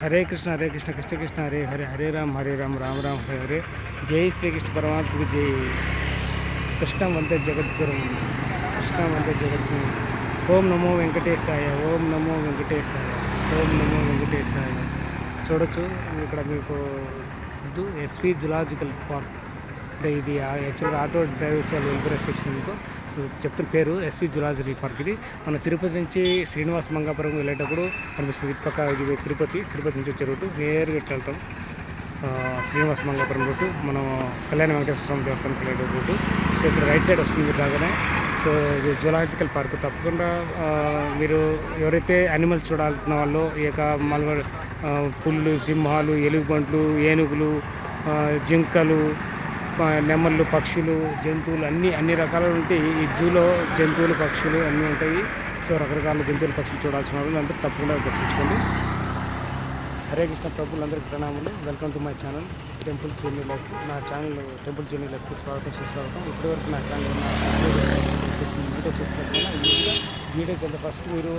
హరే కృష్ణ కృష్ణ కృష్ణ హరే హరే హరే రామ్ రామ రామ హరే హరే. జై శ్రీకృష్ణ పరమాత్మకి జై. కృష్ణం వందే జగద్గురు, కృష్ణం వందే జగద్గురు. ఓం నమో వెంకటేశాయ, ఓం నమో వెంకటేశాయ, ఓం నమో వెంకటేశాయ. చూడొచ్చు ఇక్కడ మీకు ఎస్వి జులాజికల్ పార్క్. అంటే ఇది యాక్చువల్గా ఆటో డ్రైవర్స్ వాళ్ళు వెల్ఫేర్ అసోసియేషన్ సో చెప్తున్న పేరు ఎస్వి జులాజికల్ పార్క్. ఇది మన తిరుపతి నుంచి శ్రీనివాస మంగాపురం వెళ్ళేటప్పుడు కనిపిస్తుంది. పక్క ఇది తిరుపతి నుంచి వచ్చే రూటు నేరుగా వెళ్తాం. శ్రీనివాస మంగాపురం రూటు మనం కళ్యాణ వెంకటేశ్వర స్వామి దేవస్థానం వెళ్ళే రూటు. సో ఇక్కడ రైట్ సైడ్ వస్తుంది రాగానే. సో ఇది జులాజికల్ పార్క్. తప్పకుండా మీరు ఎవరైతే యానిమల్స్ చూడాలనుకున్న వాళ్ళు ఈ యొక్క పుళ్ళు, సింహాలు, ఎలుగుబంట్లు, ఏనుగులు, జింకలు, నెమళ్ళు, పక్షులు, జంతువులు అన్ని రకాలు ఉంటాయి. ఈ జూలో జంతువులు, పక్షులు అన్నీ ఉంటాయి. సో రకరకాల జంతువులు, పక్షులు చూడాల్సిన వాళ్ళు అందరూ తప్పకుండా దర్శించుకోండి. హరే కృష్ణ ప్రభులందరికీ ప్రణామాలు. Welcome to my channel temple journey life. నా ఛానల్ టెంపుల్ జర్నీ లైఫ్కి స్వాగతం, సుస్వాగతం. ఇప్పటివరకు నా ఛానల్ మెయింటైన్ చేసినట్లయినా వీడియో కింద ఫస్ట్ మీరు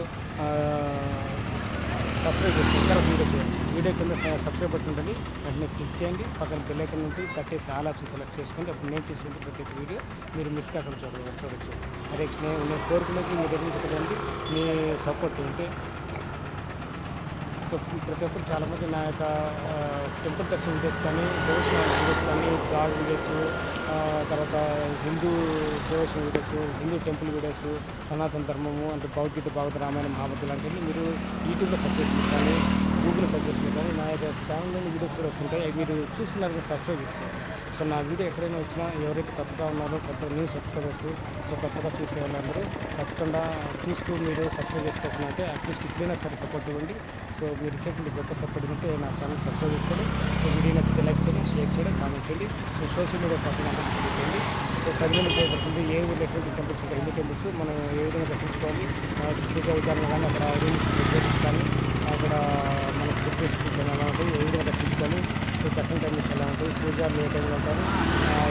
సబ్స్క్రైబ్ చేసుకోండి. తర్వాత వీడియో చేయండి. వీడియో కింద సబ్స్క్రైబ్ బటన్ ఉంటుంది, వెంటనే క్లిక్ చేయండి. పక్కన బెల్ ఐకాన్ ఉంటుంది, కట్టేసి ఆల్ ఆప్షన్ సెలెక్ట్ చేసుకోండి. అప్పుడు నేను చేసినట్టు ప్రతి ఒక్క వీడియో మీరు మిస్ కాకుండా చూడవచ్చు. అదే నేను కోరుకునేది మీ దగ్గర నుంచి కదండి మీ సపోర్ట్ ఉంటే. సో ప్రతి ఒక్కరు చాలామంది నా యొక్క టెంపుల్ దర్శన వీడియోస్ కానీ, డివోషనల్ వీడియోస్ కానీ, గాడ్ వీడియోస్, తర్వాత Hindu devotional videos, Hindu temple videos, సనాతన ధర్మము అంటే భగవద్గీత, భాగవత, రామాయణం, మహాభారతం లాంటివి మీరు యూట్యూబ్లో సర్చ్ చేసి కానీ, గూగుల్లో సర్చ్ చేసి కానీ నా యొక్క ఛానల్లోని వీడియోస్ కూడా వస్తుంటాయి. మీరు చూస్తున్నారు, సబ్స్క్రైబ్ చేసుకోండి. సో నా వీడియో ఎక్కడైనా వచ్చినా ఎవరైతే కొత్తగా ఉన్నారో, కొత్త న్యూ సబ్స్క్రైబర్స్, సో కొత్తగా చూసే వాళ్ళందరూ తప్పకుండా చూస్తూ మీరు సబ్స్క్రైబ్ చేసుకోకపోతే అట్లీస్ట్ ఇప్పుడైనా సరే సపోర్ట్ ఇవ్వండి. సో మీరు ఇచ్చేటువంటి గొప్ప సపోర్ట్ ఉంటే నా ఛానల్ సబ్స్క్రైబ్ చేసుకోండి. సో వీడియో నచ్చితే లైక్ చేయండి, షేర్ చేయండి, కామెంట్ చేయండి. సో సోషల్ మీడియా పక్కన చేయండి. సో 10 మంది ఉపయోగపడుతుంది. ఏ ఊళ్ళో ఎటువంటి టెంపుల్స్ ఉంటాయి, హిందూ టెంపుల్స్ మనం ఏ విధంగా దర్శించుకోవాలి, పూజా విధానం కానీ, అక్కడ రూమ్స్ కానీ, అక్కడ మన ఫుడ్ ఎలా ఉంటుంది, ఏ విధంగా దర్శించుకోవాలి, సో దర్శన టైమ్స్ ఎలా ఉంటుంది, పూజారులు ఏ టైంలో ఉంటారు,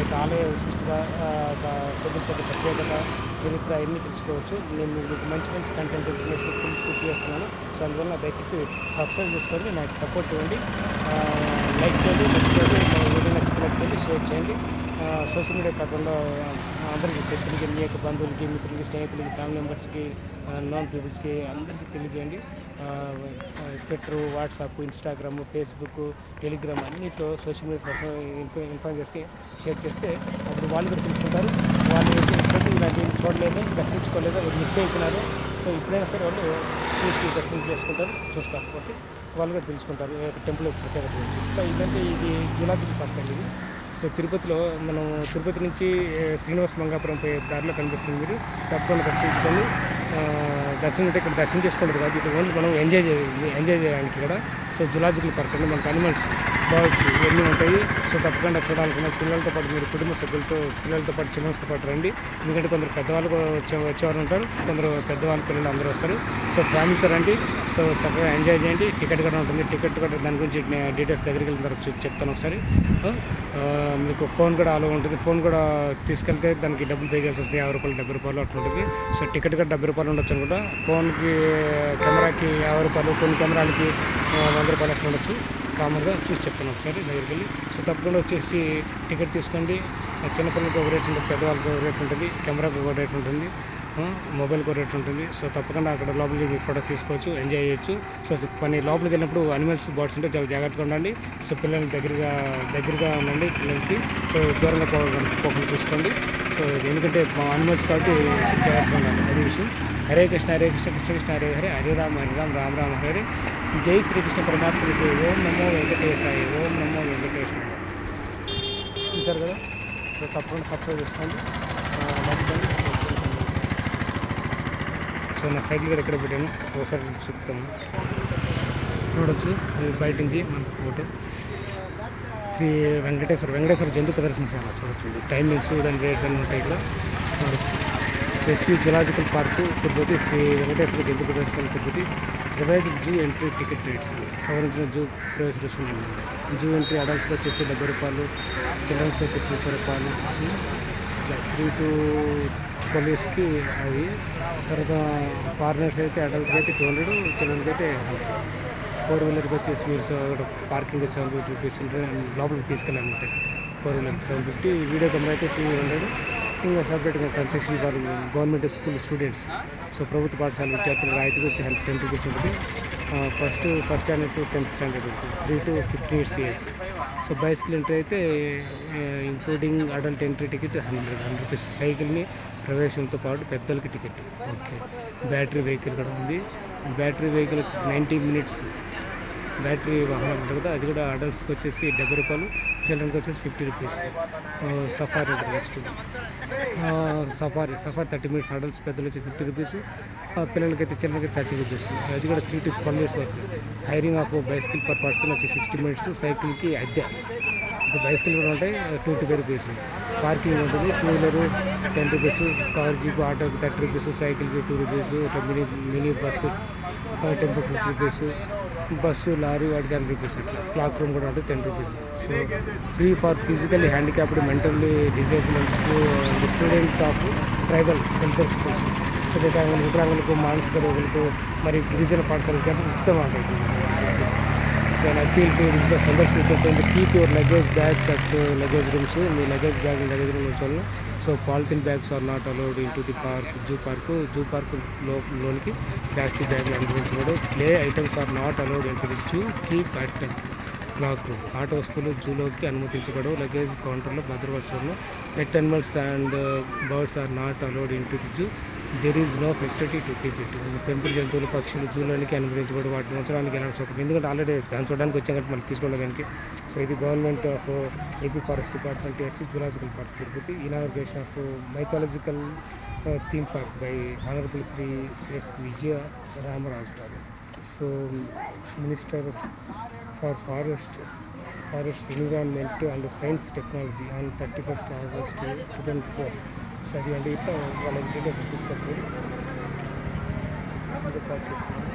ఇక ఆలయ విశిష్టత, టెంపుల్స్ యొక్క ప్రత్యేకత, చరిత్ర అన్నీ తెలుసుకోవచ్చు. నేను మీకు మంచి కంటెంట్ ఇన్ఫర్మేషన్ పూర్తి చేస్తున్నాను. సో అందువల్ల దయచేసి సబ్స్క్రైబ్ చేసుకొని నాకు సపోర్ట్ ఇవ్వండి. లైక్ చేయండి, వీడియో నచ్చితే లైక్ చేయండి, షేర్ చేయండి. సోషల్ మీడియా కాకుండా అందరికీ శత్రులకి, మీ యొక్క బంధువులకి, మిత్రులకి, స్నేహితులకి, ఫ్యామిలీ మెంబర్స్కి, నాన్ పీపుల్స్కి అందరికీ తెలియజేయండి. Twitter, WhatsApp, Instagram, Facebook, Telegram అన్నిట్లో సోషల్ మీడియా ఇన్ఫార్మ్ చేసి షేర్ చేస్తే అప్పుడు వాళ్ళు కూడా తెలుసుకుంటారు. వాళ్ళు ఇలాంటివి చూడలేదు, దర్శించుకోలేదు, మిస్ అవుతున్నారు. సో ఇప్పుడైనా సరే వాళ్ళు చూసి దర్శనం చేసుకుంటారు, చూస్తారు. ఓకే, వాళ్ళు కూడా తెలుసుకుంటారు టెంపుల్ ప్రత్యేకత గురించి. ఇట్లా ఇదంటే ఇది జులాజికల్ పార్క్ అండి. ఇది సో తిరుపతిలో మనం తిరుపతి నుంచి శ్రీనివాస మంగాపురం పోయే దారిలో కనిపిస్తుంది. మీరు తప్పకుండా దర్శించుకొని దర్శనం అంటే ఇక్కడ దర్శనం చేసుకోలేదు కాదు, ఇక్కడ ఓన్లీ మనం ఎంజాయ్ చేయడానికి కూడా. సో జులాజికల్ పార్క్ అంటే మనకు అనిమల్స్, బర్డ్స్ ఇవన్నీ ఉంటాయి. సో తప్పకుండా చూడాలనుకున్న పిల్లలతో పాటు మీరు కుటుంబ సభ్యులతో, పిల్లలతో పాటు చిల్డ్రన్స్తో పాటు రండి. ఎందుకంటే కొందరు పెద్దవాళ్ళు వచ్చేవారు ఉంటారు, కొందరు పెద్దవాళ్ళు, పిల్లలు అందరూ వస్తారు. సో ఫ్యామిలీతో రండి. సో చక్కగా ఎంజాయ్ చేయండి. టికెట్ కూడా ఉంటుంది. టికెట్ కూడా దాని గురించి డీటెయిల్స్ దగ్గరికి వెళ్ళిన తర్వాత చెప్తాను ఒకసారి. మీకు ఫోన్ కూడా అలా ఉంటుంది. ఫోన్ కూడా తీసుకెళ్తే దానికి డబ్బులు పే చేయాల్సి వస్తుంది. 50 రూపాయలు, 70 రూపాయలు అట్లా ఉంటుంది. సో టికెట్ కూడా 70 రూపాయలు ఉండొచ్చు అనుకుంటా. ఫోన్కి, కెమెరాకి 50 రూపాయలు, కొన్ని కెమెరాలకి 100 రూపాయలు అట్లా ఉండొచ్చు. కామన్గా చూసి చెప్తాను ఒకసారి దగ్గరికి వెళ్ళి. సో తప్పకుండా వచ్చేసి టికెట్ తీసుకోండి. చిన్నపిల్లలకి ఒక రేట్ ఉంటుంది, పెద్దవాళ్ళకి ఒక రేట్ ఉంటుంది, కెమెరాకి ఒక రేట్ ఉంటుంది, మొబైల్కి ఒక రేట్ ఉంటుంది. సో తప్పకుండా అక్కడ లోపలికి మీరు ఫోటో తీసుకోవచ్చు, ఎంజాయ్ చేయొచ్చు. సో కొన్ని లోపలికి వెళ్ళినప్పుడు అనిమల్స్, బర్డ్స్ ఉంటే చాలా జాగ్రత్తగా ఉండండి. సో పిల్లలకి దగ్గరగా ఉండండి. పిల్లలకి సో దూరంగా పోకుండా చూసుకోండి. సో ఎందుకంటే మా అనిమల్స్ కాబట్టి జాగ్రత్తగా ఉండాలి, అది విషయం. హరే కృష్ణ కృష్ణ కృష్ణ హరే హరే, హరే రామ రామ రామ హరే. జై శ్రీకృష్ణ పరమాత్మకి. ఓం నమో వెంకటేశాయ, ఓం నమో వెంకటేశాయ. చూశారు కదా. సో తప్పకుండా సబ్స్క్రైబ్ చేసుకోండి, లైక్ చేయండి. సో నా సైడ్లో కూడా ఎక్కడ పెట్టాను ఒకసారి చెప్తాము. చూడొచ్చు బయట నుంచి మనకు ఫోటో. శ్రీ వెంకటేశ్వర జంతు ప్రదర్శనశాల చూడొచ్చు. టైమింగ్స్, దాని రేట్స్ అన్నీ ఉంటాయి ఇక్కడ చూడొచ్చు. S V zoological park Tirupati, Sri Venkateswara జంతు ప్రదర్శన Tirupati. Revised zoo entry ticket rates, సవరించిన జూ ప్రవేశ రుసుము. జూ ఎంట్రీ అడల్ట్స్కి వచ్చేసి 70 రూపాయలు, చిల్డ్రన్స్కి వచ్చేసి 30 రూపాయలు. 3 to 12 yearsకి అవి. తర్వాత ఫారినర్స్ అయితే అడల్ట్కి అయితే 200, చిల్డ్రన్కి అయితే 100. వీలర్కి వచ్చేసి మీరు పార్కింగ్ ₹750 ఉంటుంది, లోపలికి తీసుకెళ్ళాలంటే 4 వీలర్కి 750, వీడియో కెమెరా అయితే 200. ఇంకా సపరేట్గా construction for government school students, so ప్రభుత్వ పాఠశాల విద్యార్థులు రాయితీకి వచ్చి ₹10 ఉంటుంది. First standard to 10th standard ఉంటుంది, 3 to 15 years age. So bicycle entry అయితే ఇంక్లూడింగ్ అడల్ట్ ఎంట్రీ టికెట్ ₹100. సైకిల్ని ప్రవేశంతో పాటు పెద్దలకి టికెట్. ఓకే, బ్యాటరీ వెహికల్ కూడా ఉంది. బ్యాటరీ వెహికల్ వచ్చేసి 90 minutes బ్యాటరీ వాహనం ఉంటుంది కదా, అది కూడా అడల్ట్స్కి వచ్చేసి ₹70, చిల్డ్రన్కి వచ్చేసి ₹50. సఫారీ ఉంటుంది నెక్స్ట్. సఫారీ 30 minutes అడల్ట్స్, పెద్దలు వచ్చి ₹50, పిల్లలకైతే చిల్డ్రన్కి ₹30. అది కూడా 3 to 12 years వరకు. Hiring of bicycle per person వచ్చి 60 minutes. సైకిల్కి అద్దె, బైసికల్ కూడా ఉంటాయి, ₹2 పార్కింగ్ ఉంటుంది. 2 వీలరు ₹10, కార్ జీప్ ఆటోకి ₹30, సైకిల్కి ₹2, ఇట్లా mini bus tempo ₹50, bus lorry వాటికి ₹10 అట్లా. క్లాక్ రూమ్ కూడా ఉంటుంది ₹10. So free for physically handicapped, mentally disabled and student of tribal welfare schools. So వికలాంగులకు, మానసిక రోగులకు, మరి గిరిజన పాఠశాలకి అంటే ఉచితంగా ఉంటుంది. సో అప్పీల్ టు విజిట్ సందర్శించుకుంటుంది. Keep your luggage bags at luggage rooms. మీ లగేజ్ రూమ్ ఉంచాలి. So polythene bags are not allowed into the zoo park లోనికి ప్లాస్టిక్ బ్యాగులు అనుమతించబడు. Play items are not allowed into the zoo. Keep at clock room. ఆట వస్తువులు జూలోకి అనుమతించబడవు. Luggage కౌంటర్లో భద్రపరచడంలో. Pet animals and birds are not allowed into the zoo. There is no facility to keep it. పెంపుడు జంతువులు, పక్షులు జూలోనికి అనుమతించబడి వాటిని ఉంచడానికి ఎలాంటి సౌకర్యం, ఎందుకంటే ఆల్రెడీ దాన్ని చూడడానికి వచ్చాం కాబట్టి మనకి తీసుకోవడానికి. సో ఇది government of AP forest department zoological park Tirupati. Inauguration of mythological theme park by honourable Shri S Vijaya Ramaraju garu. So minister for forest environment and science technology on 31st August 2004. So అది అంటే ఇట్లా వాళ్ళ డీటెయిల్స్ చూసుకోవచ్చు. చేస్తున్నాను.